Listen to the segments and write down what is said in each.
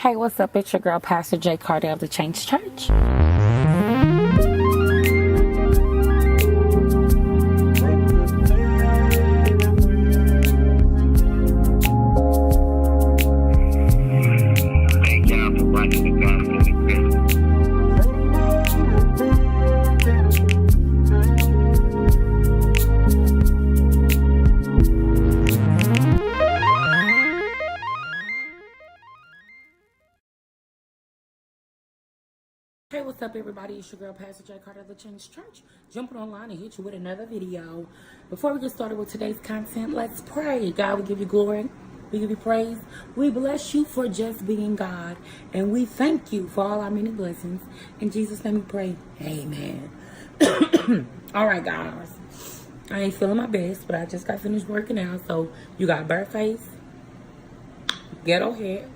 Hey, what's up? It's your girl, Pastor J. Carter of the Change Church. Hey, what's up, everybody? It's your girl, Pastor J. Carter of the Change Church. Jumping online and hit you with another video. Before we get started with today's content, let's pray. God, we give you glory. We give you praise. We bless you for just being God. And we thank you for all our many blessings. In Jesus' name we pray. Amen. All right, guys. I ain't feeling my best, but I just got finished working out. So you got bare face, ghetto head.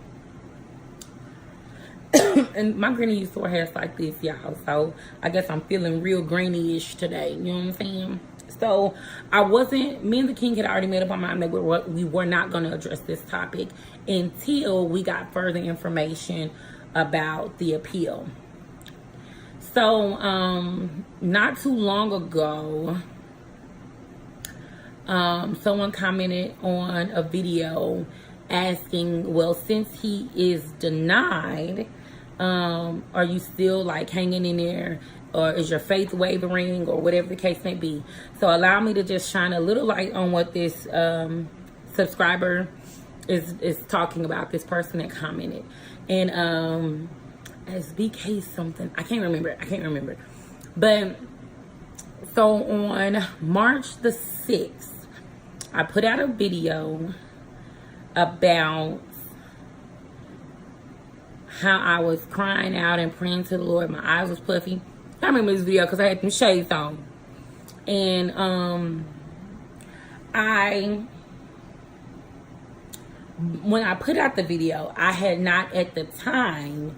And my granny used to wear hair like this, y'all. So I guess I'm feeling real grainy-ish today. You know what I'm saying? So me and the king had already made up our mind that we were not going to address this topic until we got further information about the appeal. So not too long ago, someone commented on a video asking, well, since he is denied, are you still like hanging in there, or is your faith wavering, or whatever the case may be? So allow me to just shine a little light on what this subscriber is talking about, this person that commented. And as BK something, I can't remember. But so on March the 6th, I put out a video about how I was crying out and praying to the Lord. My eyes was puffy. I remember this video because I had some shades on. And when I put out the video, I had not at the time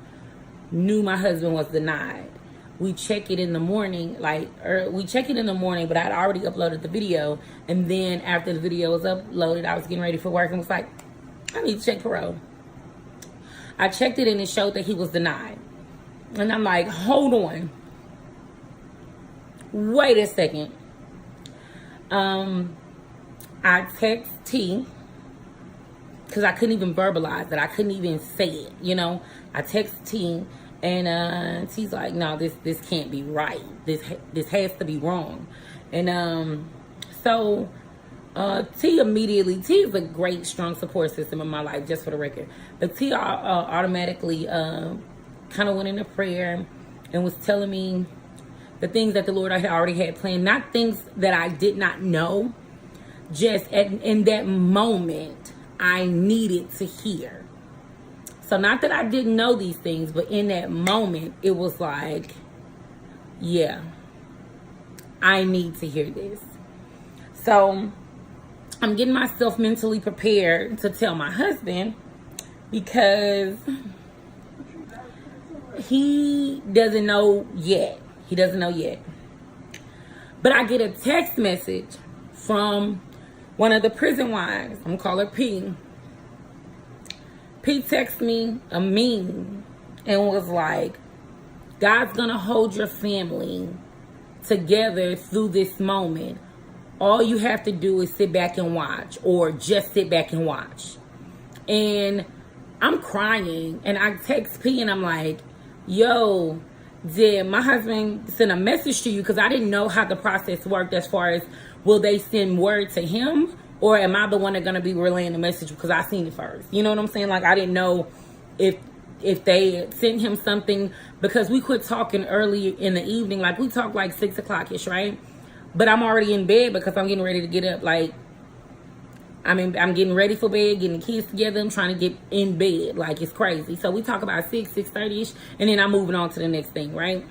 knew my husband was denied. We check it in the morning, but I'd already uploaded the video. And then after the video was uploaded, I was getting ready for work and was like, I need to check parole. I checked it and it showed that he was denied. And I'm like, hold on. Wait a second. I text T, because I couldn't even verbalize it. I couldn't even say it, you know. I text T, and T's like, no, this can't be right. This has to be wrong. And so T is a great, strong support system in my life, just for the record. But T automatically kind of went into prayer and was telling me the things that the Lord I had already had planned. Not things that I did not know, just in that moment I needed to hear. So not that I didn't know these things, but in that moment it was like, yeah, I need to hear this. So I'm getting myself mentally prepared to tell my husband, because he doesn't know yet. But I get a text message from one of the prison wives. I'm gonna call her P. P texted me a meme and was like, God's gonna hold your family together through this moment. All you have to do is sit back and watch, or just sit back and watch. And I'm crying, and I text P and I'm like, yo, did my husband send a message to you? Because I didn't know how the process worked, as far as, will they send word to him, or am I the one that's going to be relaying the message because I seen it first? You know what I'm saying? Like, I didn't know if they sent him something, because we quit talking early in the evening. Like, we talk like 6 o'clock-ish, right? But I'm already in bed because I'm getting ready to get up. Like, I'm getting ready for bed, getting the kids together. I'm trying to get in bed. Like, it's crazy. So we talk about 6:30-ish, and then I'm moving on to the next thing, right?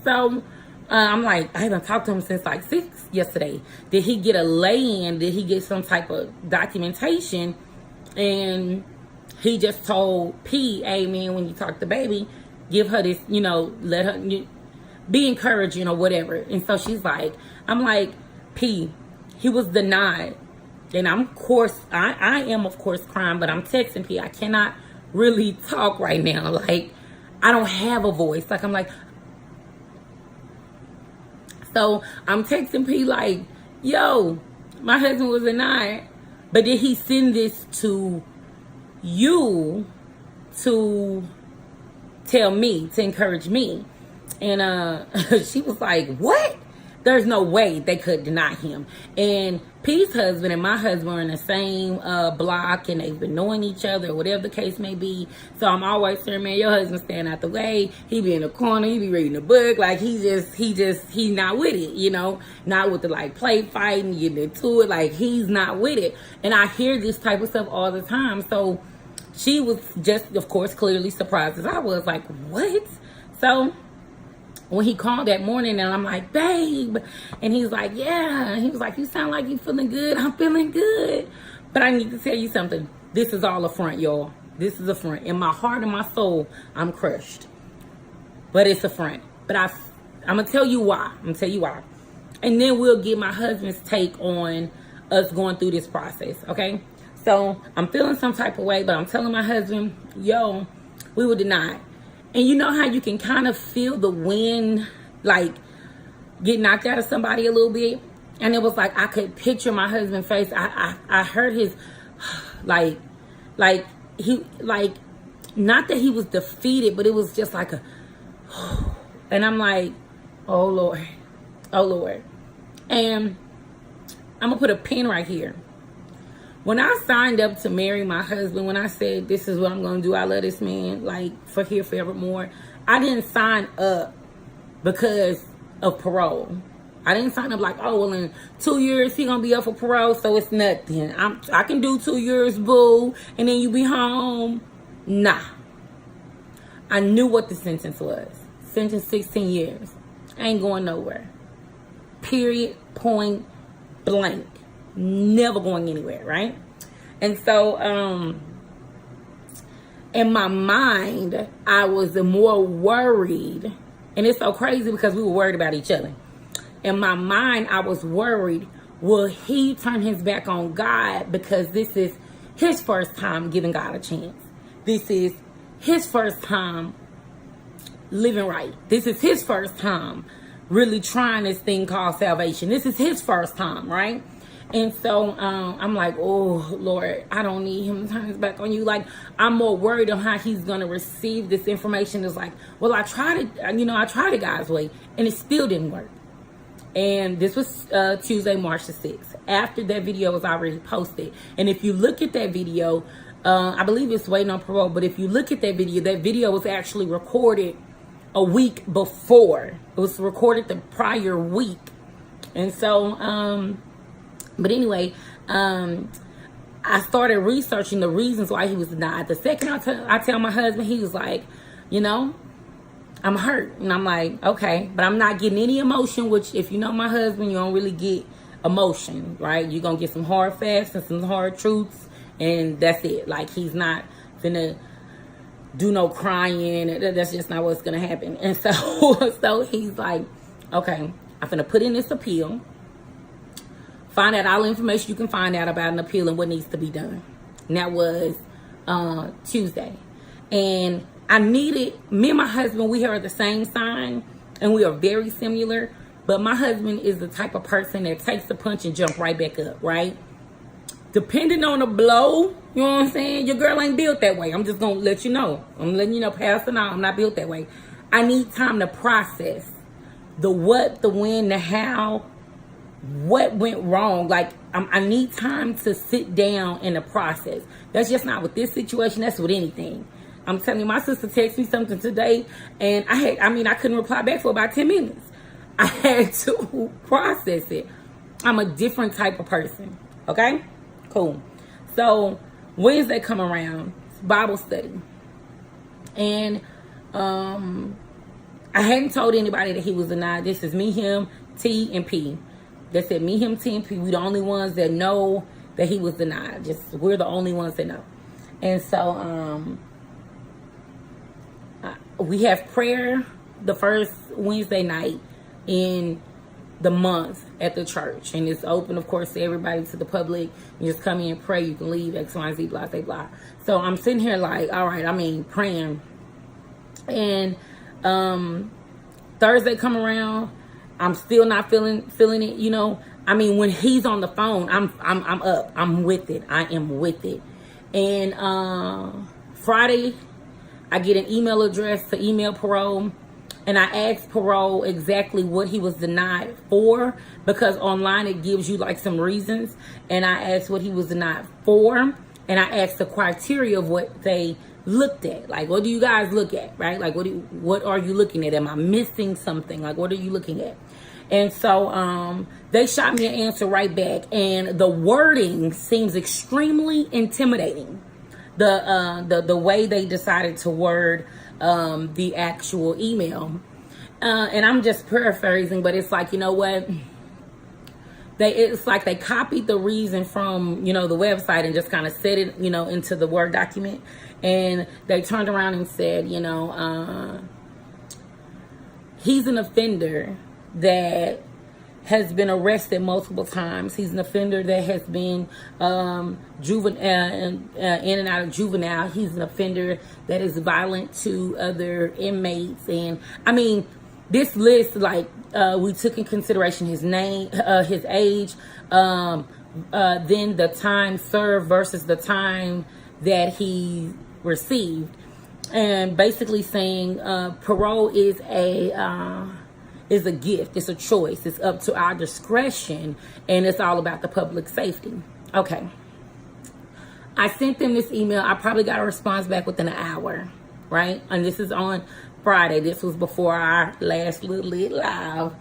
So I'm like, I haven't talked to him since like 6 yesterday. Did he get a lay-in? Did he get some type of documentation? And he just told P, hey, man, when you talk to baby, give her this, let her be encouraging or whatever. And so she's like, I'm like, P, he was denied. And I am of course crying, but I'm texting P. I cannot really talk right now. Like, I don't have a voice. Like, I'm like, so I'm texting P like, yo, my husband was denied. But did he send this to you to tell me, to encourage me? And she was like, what? There's no way they could deny him. And P's husband and my husband are in the same block, and they've been knowing each other, whatever the case may be. So I'm always saying, man, your husband stand out the way. He be in the corner. He be reading a book. Like, he's not with it, you know, not with the like play fighting, getting into it. Like, he's not with it. And I hear this type of stuff all the time. So she was just, of course, clearly surprised as I was. Like, what? So when he called that morning, and I'm like, babe, and he's like, yeah. And he was like, you sound like you feeling good. I'm feeling good. But I need to tell you something. This is all a front, y'all. This is a front. In my heart and my soul, I'm crushed. But it's a front. But I'm going to tell you why. And then we'll get my husband's take on us going through this process, okay? So I'm feeling some type of way, but I'm telling my husband, yo, we were denied. And you know how you can kind of feel the wind, like, get knocked out of somebody a little bit? And it was like, I could picture my husband's face. I heard his, like, he, like, not that he was defeated, but it was just like a, and I'm like, oh, Lord. And I'm going to put a pin right here. When I signed up to marry my husband, when I said, this is what I'm going to do, I love this man, like, for here forevermore, I didn't sign up because of parole. I didn't sign up like, oh, well, in 2 years, he going to be up for parole, so it's nothing. I can do 2 years, boo, and then you be home. Nah. I knew what the sentence was. Sentence 16 years. I ain't going nowhere. Period, point blank. Never going anywhere, right? And so, in my mind, I was more worried. And it's so crazy because we were worried about each other. In my mind, I was worried, will he turn his back on God because this is his first time giving God a chance? This is his first time living right. This is his first time really trying this thing called salvation. This is his first time, right? And so I'm like, oh, Lord, I don't need him to turn his back on you. Like, I'm more worried on how he's going to receive this information. It's like, well, I tried it God's way, and it still didn't work. And this was Tuesday, March the 6th, after that video was already posted. And if you look at that video, I believe it's Waiting on Parole, but if you look at that video was actually recorded a week before. It was recorded the prior week. And so, but anyway, I started researching the reasons why he was denied. The second I tell my husband, he was like, you know, I'm hurt. And I'm like, okay, but I'm not getting any emotion, which if you know my husband, you don't really get emotion, right? You're going to get some hard facts and some hard truths, and that's it. Like, he's not finna do no crying. That's just not what's going to happen. And so, so he's like, okay, I'm finna put in this appeal. Find out all the information you can find out about an appeal and what needs to be done. And that was Tuesday. And me and my husband, we are the same sign, and we are very similar. But my husband is the type of person that takes the punch and jump right back up, right? Depending on the blow, you know what I'm saying? Your girl ain't built that way. I'm just going to let you know. I'm letting you know, passing out. I'm not built that way. I need time to process the what, the when, the how, what went wrong. Like, I need time to sit down in the process. That's just not with this situation. That's with anything. I'm telling you, my sister texted me something today, and I couldn't reply back for about 10 minutes. I had to process it. I'm a different type of person. Okay? Cool. So, Wednesday come around, it's Bible study. And I hadn't told anybody that he was denied. This is me, him, T, and P. They said me, him, T, and P. We the only ones that know that he was denied. We're the only ones that know. And so, we have prayer the first Wednesday night, and the month at the church, and it's open, of course, to everybody, to the public. You just come in and pray. You can leave, X, Y, and Z, blah, blah, blah. So I'm sitting here like, all right, praying. And Thursday come around, I'm still not feeling it. When he's on the phone, I'm up. I'm with it. I am with it. And Friday, I get an email address to email Parole. And I asked Parole exactly what he was denied for, because online it gives you like some reasons. And I asked what he was denied for. And I asked the criteria of what they looked at. Like, what do you guys look at, right? Like, what are you looking at? Am I missing something? Like, what are you looking at? And so they shot me an answer right back. And the wording seems extremely intimidating. The way they decided to word the actual email. And I'm just paraphrasing, but it's like, you know what? It's like they copied the reason from, the website and just kind of set it, into the Word document. And they turned around and said, he's an offender that has been arrested multiple times. He's an offender that has been in and out of juvenile. He's an offender that is violent to other inmates. And this list, like, we took in consideration his name, his age, then the time served versus the time that he received, and basically saying parole is a gift. It's a choice. It's up to our discretion, and it's all about the public safety. Okay. I sent them this email. I probably got a response back within an hour, right? And this is on Friday. This was before our last little lit live.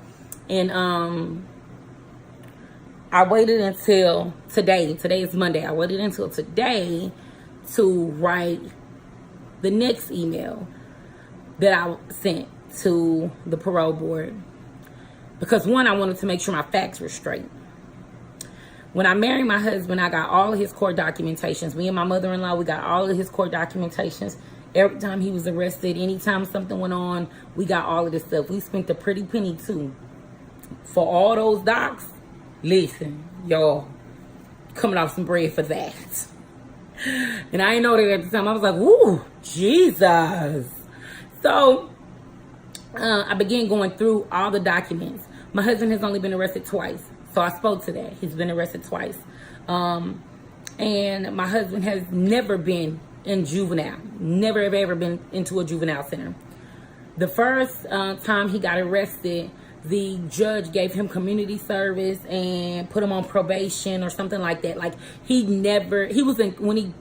And I waited until today. Today is Monday. I waited until today to write the next email that I sent to the parole board. Because one, I wanted to make sure my facts were straight. When I married my husband, I got all of his court documentations. Me and my mother-in-law, we got all of his court documentations. Every time he was arrested, anytime something went on, we got all of this stuff. We spent a pretty penny too. For all those docs, listen, y'all, coming off some bread for that. And I didn't know that at the time. I was like, ooh, Jesus. So I began going through all the documents. My husband has only been arrested twice. So I spoke to that. He's been arrested twice. And my husband has never been in juvenile. Never, ever been into a juvenile center. The first time he got arrested, the judge gave him community service and put him on probation or something like that. Like, when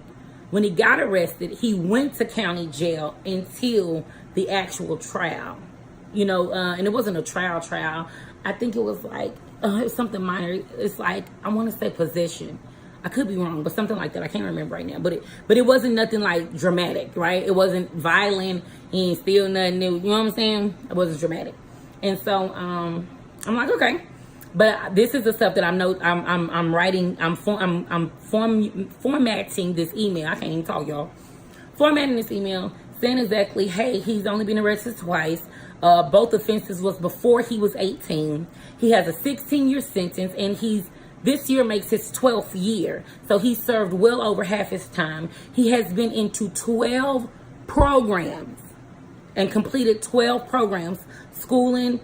he got arrested, he went to county jail until the actual trial. And it wasn't a trial. I think it was like, it was something minor. It's like, I want to say possession. I could be wrong, but something like that. I can't remember right now. But it wasn't nothing like dramatic, right? It wasn't violent and still nothing new. You know what I'm saying? It wasn't dramatic. And so I'm like, okay. But this is the stuff that I'm writing. I'm formatting this email. I can't even talk, y'all. Formatting this email, saying exactly, hey, he's only been arrested twice. Both offenses was before he was 18. He has a 16-year sentence, and this year makes his 12th year. So he served well over half his time. He has been into 12 programs and completed 12 programs, schooling,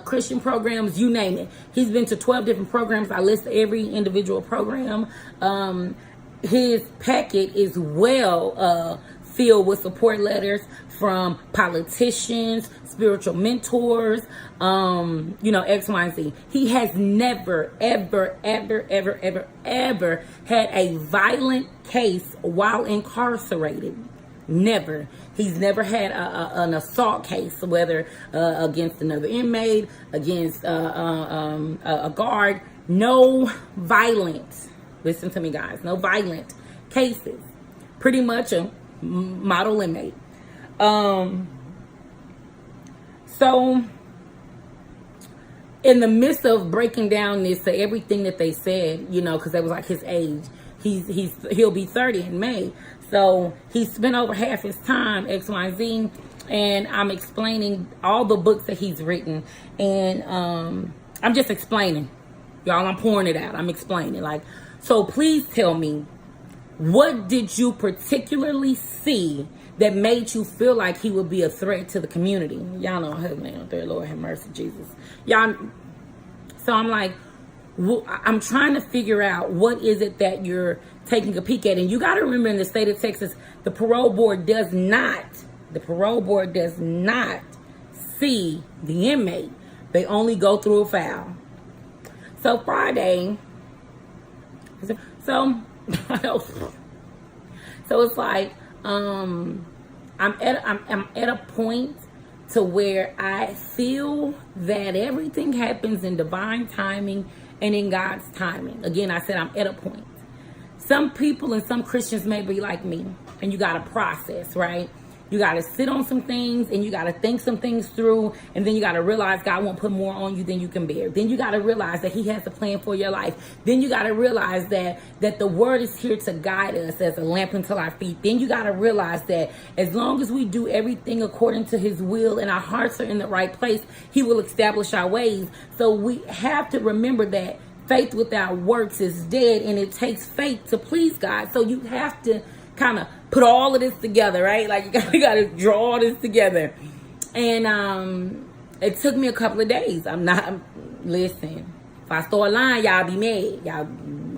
Christian programs, you name it. He's been to 12 different programs. I list every individual program. His packet is well filled with support letters from politicians, spiritual mentors, X, Y, and Z. He has never, ever, ever, ever, ever, ever had a violent case while incarcerated. Never. He's never had an assault case, whether against another inmate, against a guard. No violent, listen to me guys, no violent cases. Pretty much a model inmate. So in the midst of breaking down this, everything that they said, because they was like his age, he'll be 30 in May. So he spent over half his time, X, Y, Z. and I'm explaining all the books that he's written, and I'm just explaining, y'all. I'm pouring it out. I'm explaining, like, so please tell me, what did you particularly see that made you feel like he would be a threat to the community? Y'all know, hey, man, dear Lord, have mercy, Jesus. Y'all. So I'm like, I'm trying to figure out what is it that you're taking a peek at. And you got to remember, in the state of Texas, the parole board does not see the inmate. They only go through a file. So Friday, so it's like, I'm at a point to where I feel that everything happens in divine timing and in God's timing. Again, I said I'm at a point. Some people and some Christians may be like me, and you got to process, right? You got to sit on some things, and you got to think some things through, and then you got to realize God won't put more on you than you can bear. Then you got to realize that he has a plan for your life. Then you got to realize that the word is here to guide us as a lamp unto our feet. Then you got to realize that as long as we do everything according to his will and our hearts are in the right place, he will establish our ways. So we have to remember that faith without works is dead, and it takes faith to please God. So you have to kind of put all of this together, right? Like, you got to draw all this together. And it took me a couple of days. Listen, if I start lying, y'all be mad.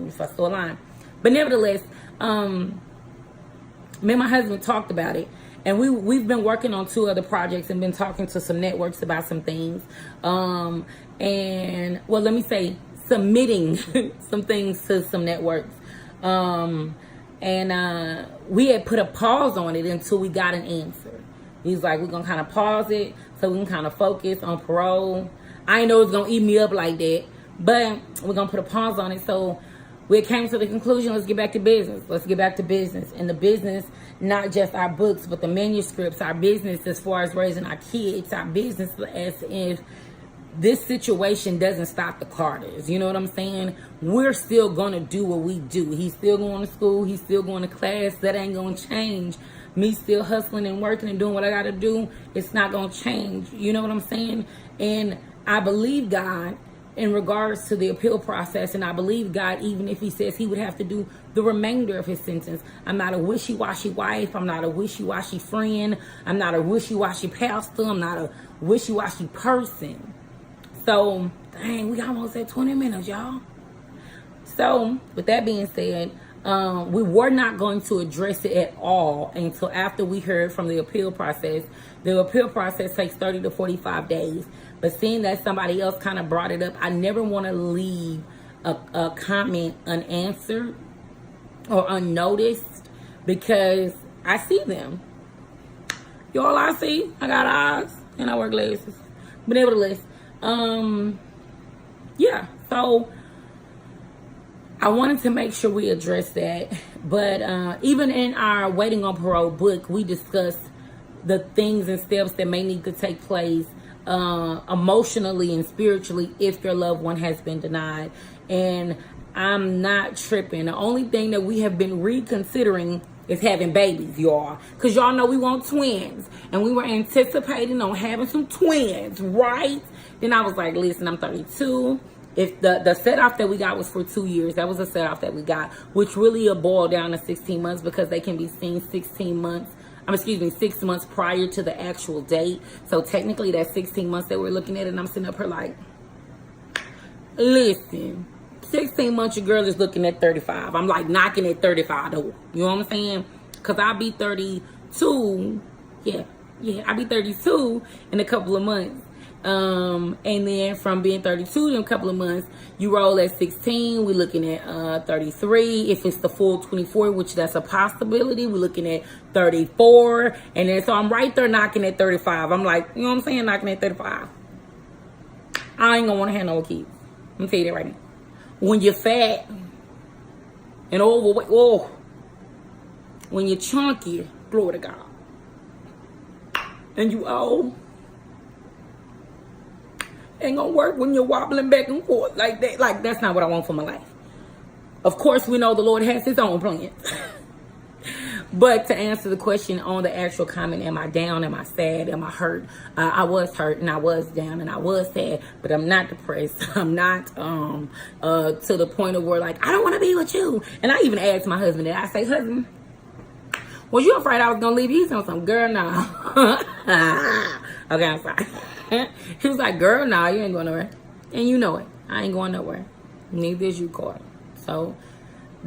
If I start lying. But nevertheless, me and my husband talked about it. And we've been working on 2 other projects and been talking to some networks about some things. And, well, let me say, submitting some things to some networks. And we had put a pause on it until we got an answer. He's like, we're going to kind of pause it so we can kind of focus on parole. I didn't know it was going to eat me up like that, but we're going to put a pause on it. So we came to the conclusion, let's get back to business. Let's get back to business. And the business, not just our books, but the manuscripts, our business as far as raising our kids, our business as if this situation doesn't stop the Carters. You know what I'm saying? We're still going to do what we do. He's still going to school. He's still going to class. That ain't going to change. Me still hustling and working and doing what I got to do, it's not going to change. You know what I'm saying? And I believe God in regards to the appeal process. And I believe God, even if he says he would have to do the remainder of his sentence. I'm not a wishy-washy wife. I'm not a wishy-washy friend. I'm not a wishy-washy pastor. I'm not a wishy-washy person. So, dang, we almost at 20 minutes, y'all. So, with that being said, we were not going to address it at all until after we heard from the appeal process. The appeal process takes 30 to 45 days. But seeing that somebody else kind of brought it up, I never want to leave a comment unanswered or unnoticed because I see them. Y'all, I see. I got eyes and I wear glasses. But nevertheless, yeah, so I wanted to make sure we address that. But even in our Waiting on Parole book, we discussed the things and steps that may need to take place emotionally and spiritually if your loved one has been denied. And I'm not tripping. The only thing that we have been reconsidering is having babies, y'all. Because y'all know we want twins. And we were anticipating on having some twins, right? Then I was like, listen, I'm 32. If the set-off that we got was for 2 years, that was a set-off that we got, which really boiled down to 16 months because they can be seen 6 months prior to the actual date. So technically that's 16 months that we're looking at, and I'm sitting up here like, listen, 16 months your girl is looking at 35. I'm like knocking at 35 though. You know what I'm saying? Because I'll be 32. Yeah, I'll be 32 in a couple of months. And then from being 32 in a couple of months, you roll at 16. We're looking at 33. If it's the full 24, which that's a possibility, we're looking at 34. And then so I'm right there knocking at 35. I'm like, you know what I'm saying? Knocking at 35. I ain't gonna want to have no kids. I'm gonna tell you that right now. When you're fat and overweight, when you're chunky, glory to God, and you old, ain't gonna work when you're wobbling back and forth like that. Like, that's not what I want for my life. Of course, we know the Lord has his own plans. But to answer the question on the actual comment, am I down? Am I sad? Am I hurt? I was hurt and I was down and I was sad, but I'm not depressed. I'm not to the point of where like, I don't want to be with you. And I even asked my husband that. I say, husband, was you afraid I was going to leave you? He's on some, girl, nah. Okay, I'm sorry. He was like, girl, nah, you ain't going nowhere. And you know it. I ain't going nowhere. Neither is you, Carter. So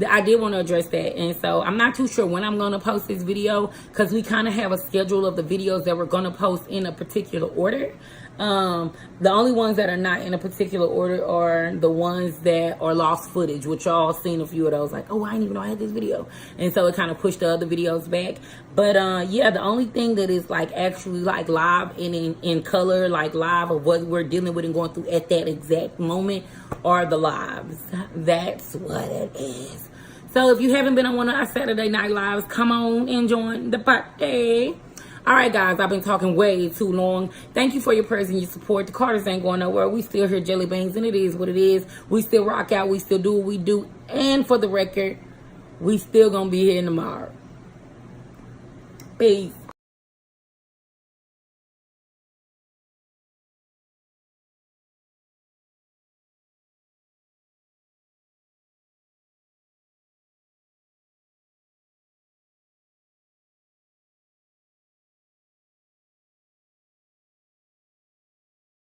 I did want to address that. And so I'm not too sure when I'm going to post this video, because we kind of have a schedule of the videos that we're going to post in a particular order. The only ones that are not in a particular order are the ones that are lost footage, which y'all seen a few of those, like, oh, I didn't even know I had this video. And so it kind of pushed the other videos back. But yeah, the only thing that is like actually like live and in color, like live of what we're dealing with and going through at that exact moment are the lives. That's what it is. So if you haven't been on one of our Saturday Night Lives, come on and join the party. All right, guys, I've been talking way too long. Thank you for your prayers and your support. The Carters ain't going nowhere. We still here, jelly beans, and it is what it is. We still rock out. We still do what we do. And for the record, we still gonna be here tomorrow. Peace.